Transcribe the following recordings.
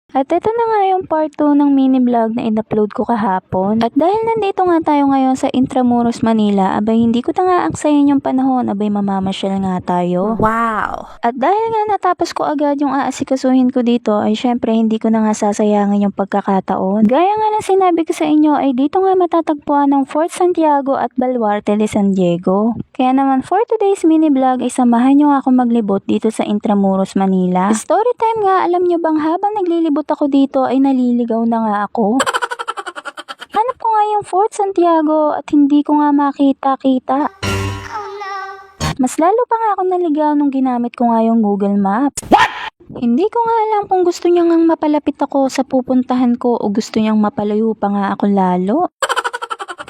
At ito na nga yung part 2 ng mini vlog na in-upload ko kahapon. At dahil nandito nga tayo ngayon sa Intramuros, Manila, abay hindi ko na nga aksayin yung panahon, abay mamamasyal nga tayo. Wow! At dahil nga natapos ko agad yung aasikasuhin ko dito, ay syempre hindi ko na nga sasayangin yung pagkakataon. Gaya nga ng sinabi ko sa inyo, ay dito nga matatagpuan ng Fort Santiago at Baluarte de San Diego. Kaya naman for today's mini vlog ay samahan nyo nga ako maglibot dito sa Intramuros, Manila. Story time nga, alam nyo bang habang naglilibot ako dito ay naliligaw na nga ako. Hanap ko nga yung Fort Santiago at hindi ko nga makita-kita. Mas lalo pa nga ako naligaw nung ginamit ko nga yung Google Maps. Hindi ko nga alam kung gusto niya ngang mapalapit ako sa pupuntahan ko o gusto niyang mapalayo pa nga ako lalo.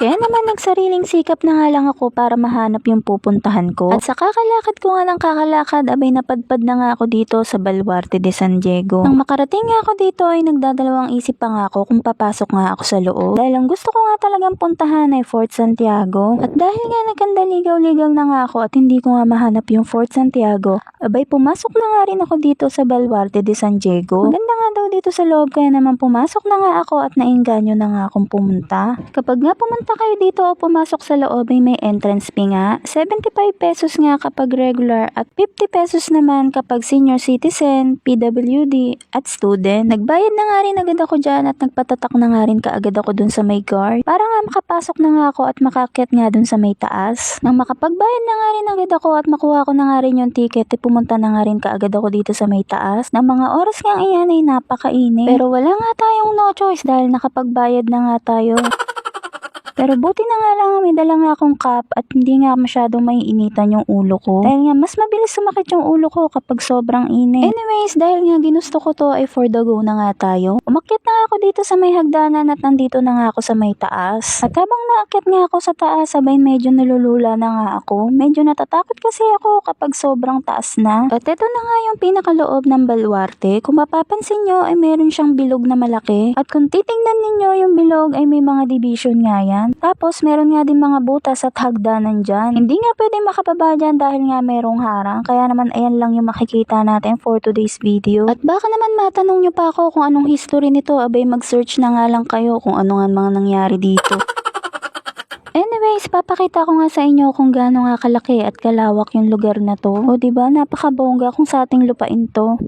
Kaya naman nagsariling sikap na nga lang ako para mahanap yung pupuntahan ko. At sa kakalakad ko nga ng kakalakad, abay napadpad na nga ako dito sa Baluarte de San Diego. Nang makarating nga ako dito ay nagdadalawang isip pa nga ako kung papasok nga ako sa loob. Dahil ang gusto ko nga talagang puntahan ay Fort Santiago. At dahil nga nagkandaligaw-ligaw na nga ako at hindi ko nga mahanap yung Fort Santiago, abay pumasok na nga rin ako dito sa Baluarte de San Diego. Maganda nga daw dito sa loob kaya naman pumasok na nga ako at nainganyo na nga akong pumunta. Kapag nga pumunta kayo dito o pumasok sa loob ay may entrance fee nga. 75 pesos nga kapag regular at 50 pesos naman kapag senior citizen, PWD at student. Nagbayad na nga rin agad ako dyan at nagpatatak na nga rin kaagad ako dun sa may guard para nga makapasok na nga ako at makakyat nga dun sa may taas. Nang makapagbayad na nga rin agad ako at makuha ko na nga rin yung ticket, pumunta na nga rin kaagad ako dito sa may taas. Nang mga oras nga iyan ay napakainit. Pero wala nga tayong no choice dahil nakapagbayad na nga tayo. Pero buti na nga lang may dala nga akong cup at hindi nga masyadong maiinitan yung ulo ko. Dahil nga mas mabilis sumakit yung ulo ko kapag sobrang init. Anyways, dahil nga ginusto ko to ay for the go na nga tayo. Umakyat na nga ako dito sa may hagdanan at nandito na nga ako sa may taas. At habang naakyat nga ako sa taas, sabay medyo nalulula na nga ako. Medyo natatakot kasi ako kapag sobrang taas na. At ito na nga yung pinakaloob ng Baluarte. Kung mapapansin nyo ay meron siyang bilog na malaki. At kung titingnan ninyo yung bilog ay may mga division nga yan. Tapos, meron nga din mga butas at hagdanan dyan. Hindi nga pwede makababa dyan dahil nga merong harang. Kaya naman, ayan lang yung makikita natin for today's video. At baka naman matanong nyo pa ako kung anong history nito. Abay, mag-search na nga lang kayo kung ano nga mga nangyari dito. Anyways, papakita ko nga sa inyo kung gaano nga kalaki at kalawak yung lugar na to. O diba, napakabongga kung sa ating lupain to.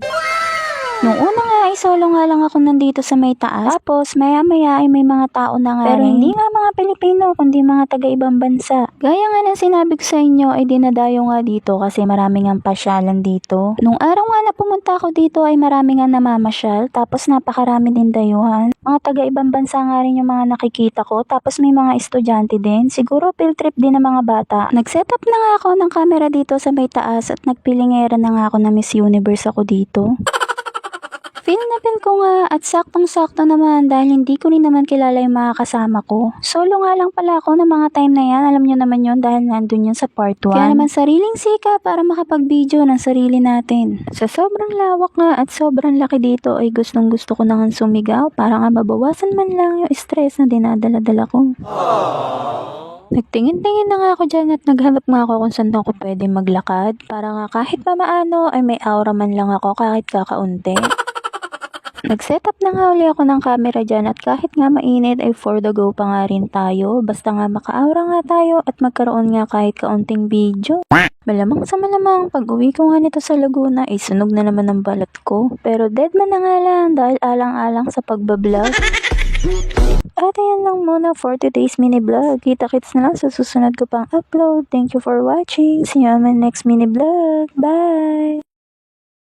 Nung una nga ay solo nga lang ako nandito sa may taas. Tapos maya-maya ay may mga tao na nga. Pero hindi nga mga Pilipino kundi mga taga-ibang bansa. Gaya nga ng sinabi ko sa inyo ay dinadayo nga dito kasi marami nga pasyalan dito. Nung araw nga na pumunta ako dito ay marami nga namamasyal. Tapos napakarami din dayuhan. Mga taga-ibang bansa nga rin yung mga nakikita ko. Tapos may mga estudyante din. Siguro field trip din ng mga bata. Nag-set up na nga ako ng camera dito sa may taas at nagpilingera na nga ako na Miss Universe ako dito. Feel na feel ko nga at saktong-sakto naman dahil hindi ko rin naman kilala yung mga kasama ko. Solo nga lang pala ako ng mga time na yan. Alam nyo naman yun dahil nandun yun sa part 1. Kaya naman sariling sika para makapag-video ng sarili natin. Sa sobrang lawak nga at sobrang laki dito ay gustong gusto ko nang sumigaw para nga mabawasan man lang yung stress na dinadala-dala ko. Nagtingin-tingin na nga ako dyan at naghanap nga ako kung saan ako pwede maglakad para nga kahit pa maano ay may aura man lang ako kahit kakaunti. Nag-setup na nga uli ako ng camera dyan at kahit nga mainit ay for the go pa nga rin tayo. Basta nga maka-aura nga tayo at magkaroon nga kahit kaunting video. Malamang sa malamang, pag uwi ko nga nito sa Laguna ay sunog na naman ang balat ko. Pero dead man na nga lang dahil alang-alang sa pagbablog. At ayan lang muna for today's mini vlog. Kita-kits na lang sa susunod ko pang upload. Thank you for watching. See you on my next mini vlog. Bye!